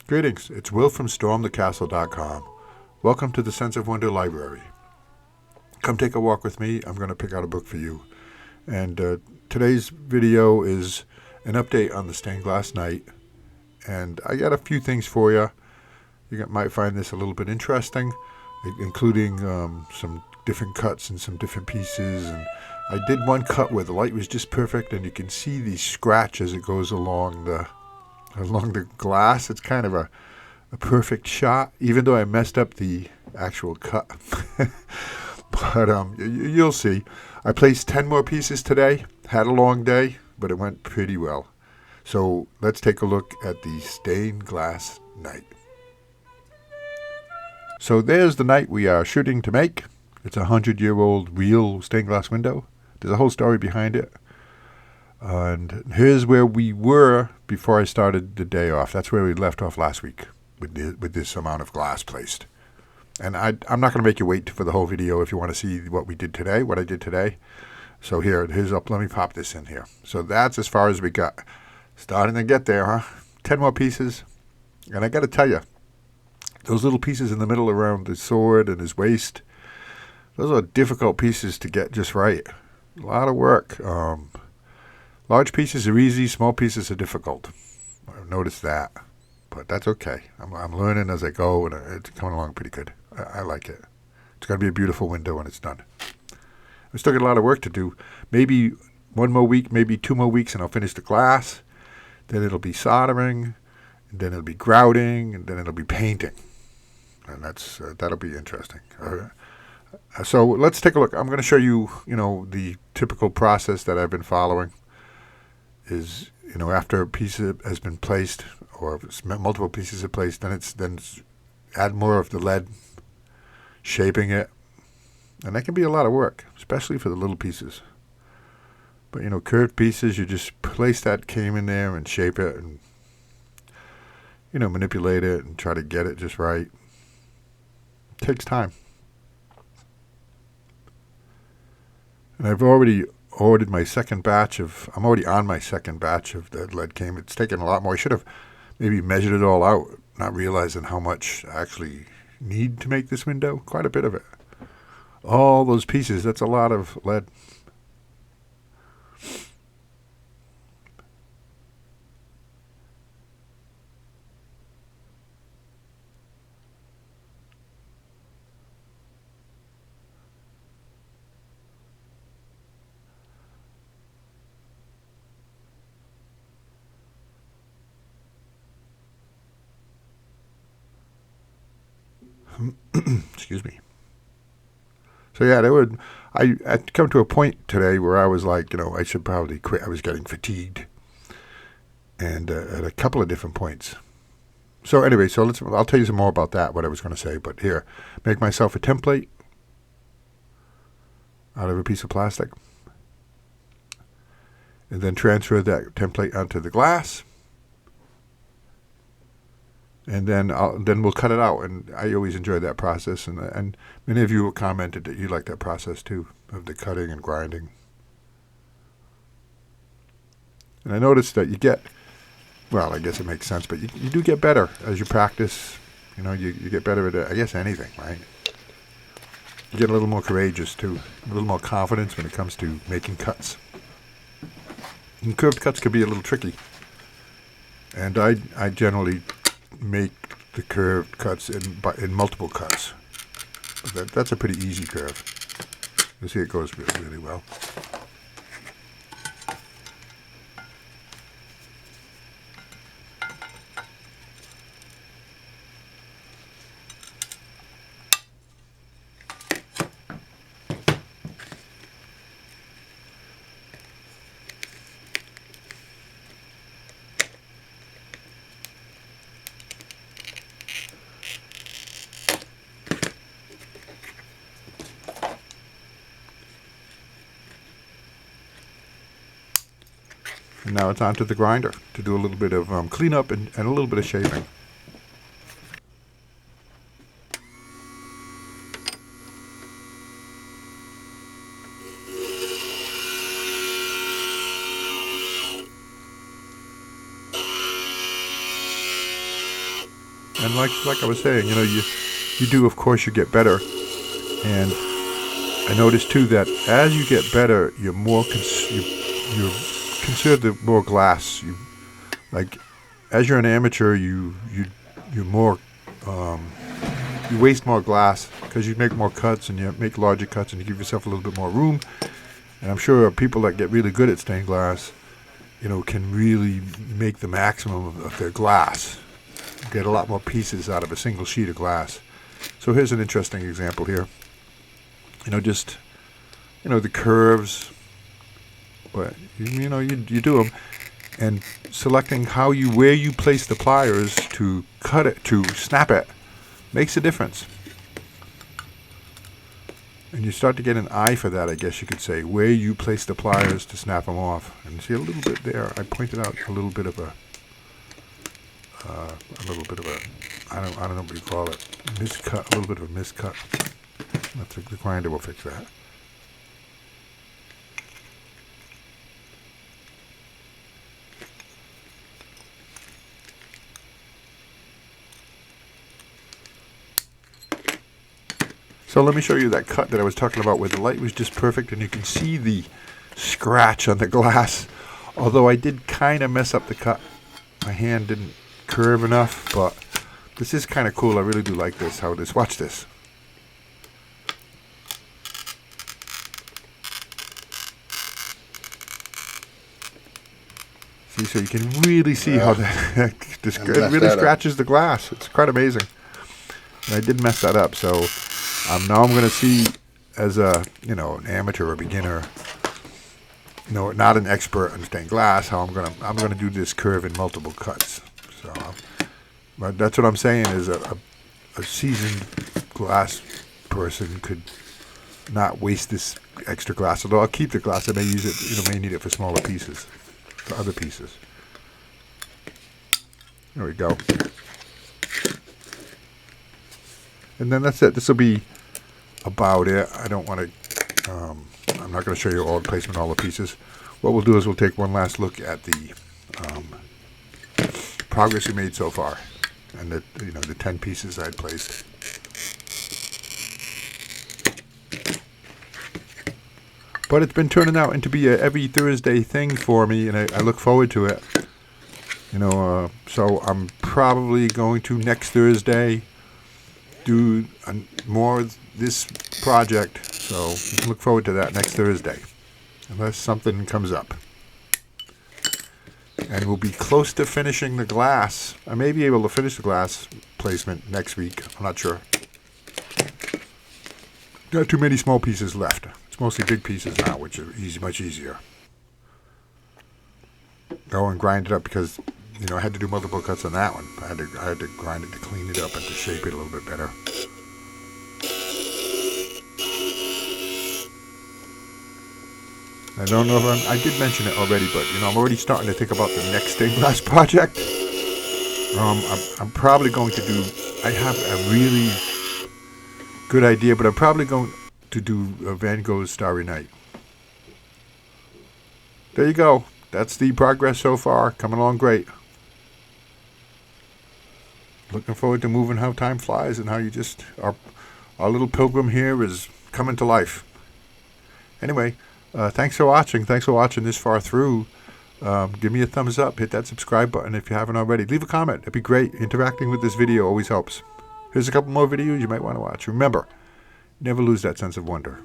Greetings, it's Will from stormthecastle.com. Welcome to the Sense of Wonder Library. Come take a walk with me. I'm going to pick out a book for you. And today's video is an update on the stained glass night. And I got a few things for you. You might find this a little bit interesting, including some different cuts and some different pieces. And I did one cut where the light was just perfect, and you can see the scratch as it goes along the glass. It's kind of a perfect shot, even though I messed up the actual cut. But you'll see. I placed 10 more pieces today. Had a long day, but it went pretty well. So let's take a look at the stained glass night. So there's the night we are shooting to make. It's a 100-year-old real stained glass window. There's a whole story behind it. And here's where we were before I started the day off. That's where we left off last week with this amount of glass placed. And I'm not going to make you wait for the whole video if you want to see what I did today. So here's up. Let me pop this in here. So that's as far as we got. Starting to get there, huh? 10 more pieces. And I got to tell you, those little pieces in the middle around the sword and his waist, those are difficult pieces to get just right. A lot of work. Large pieces are easy, small pieces are difficult. I've noticed that, but that's okay. I'm learning as I go, and it's coming along pretty good. I like it. It's going to be a beautiful window when it's done. I still got a lot of work to do. Maybe one more week, maybe 2 more weeks, and I'll finish the glass. Then it'll be soldering, and then it'll be grouting, and then it'll be painting. And that'll be interesting. So let's take a look. I'm going to show you, the typical process that I've been following. Is after a piece has been placed, or multiple pieces are placed, then add more of the lead, shaping it, and that can be a lot of work, especially for the little pieces. But curved pieces, you just place that came in there and shape it, and manipulate it and try to get it just right. It takes time, and I've already ordered my second batch I'm already on my second batch of the lead came. It's taken a lot more. I should have maybe measured it all out, not realizing how much I actually need to make this window. Quite a bit of it. All those pieces, that's a lot of lead. Excuse me. So yeah, I'd come to a point today where I was like, I should probably quit. I was getting fatigued, and at a couple of different points. So anyway, I'll tell you some more about that, what I was going to say. But here, make myself a template out of a piece of plastic, and then transfer that template onto the glass. And then we'll cut it out, and I always enjoy that process. And many of you commented that you like that process too, of the cutting and grinding. And I noticed that you get, well, I guess it makes sense, but you do get better as you practice. You get better at, I guess, anything, right? You get a little more courageous too, a little more confidence when it comes to making cuts. And curved cuts can be a little tricky, and I generally make the curved cuts in multiple cuts. That's a pretty easy curve. You see it goes really, really well. And now it's onto the grinder to do a little bit of cleanup and a little bit of shaping. And like I was saying, you know, you do, of course, you get better. And I noticed too that as you get better, you're more you consider the more glass. Like as you're an amateur, you're more you waste more glass because you make more cuts and you make larger cuts and you give yourself a little bit more room. And I'm sure people that get really good at stained glass, you know, can really make the maximum of their glass. Get a lot more pieces out of a single sheet of glass. So here's an interesting example here. You know, just, you know, the curves, but you know, you do them, and selecting where you place the pliers to cut it, to snap it, makes a difference. And you start to get an eye for that, I guess you could say, where you place the pliers to snap them off. And see a little bit there, I pointed out a little bit of a I don't know what you call it, miscut, a little bit of a miscut. The grinder will fix that. So let me show you that cut that I was talking about where the light was just perfect and you can see the scratch on the glass. Although I did kind of mess up the cut. My hand didn't curve enough, but this is kind of cool. I really do like this, how it is. Watch this. See, so you can really see how that it really scratches the glass. It's quite amazing. And I did mess that up, so now I'm going to see, as a, you know, an amateur or beginner, you know, not an expert in stained glass, how I'm going to do this curve in multiple cuts. So, but that's what I'm saying is a seasoned glass person could not waste this extra glass. Although I'll keep the glass, I may use it, you know, may need it for smaller pieces, for other pieces. There we go. And then that's it. This will be about it. I don't want to, I'm not going to show you all the placement, all the pieces. What we'll do is we'll take one last look at the progress we made so far, and the, you know, the 10 pieces I'd placed. But it's been turning out into be a every Thursday thing for me, and I look forward to it. You know, so I'm probably going to next Thursday do more of this project, so you can look forward to that next Thursday, unless something comes up. And we'll be close to finishing the glass. I may be able to finish the glass placement next week. I'm not sure. Not too many small pieces left. It's mostly big pieces now, which are much easier. Go and grind it up because, you know, I had to do multiple cuts on that one. I had to grind it to clean it up and to shape it a little bit better. I don't know if I did mention it already, but, you know, I'm already starting to think about the next stained glass project. I'm probably going to do, I have a really good idea, but I'm probably going to do Van Gogh's Starry Night. There you go. That's the progress so far. Coming along great. Looking forward to moving how time flies and how you just, our little pilgrim here is coming to life. Anyway, thanks for watching. Thanks for watching this far through. Give me a thumbs up. Hit that subscribe button if you haven't already. Leave a comment. It'd be great. Interacting with this video always helps. Here's a couple more videos you might want to watch. Remember, never lose that sense of wonder.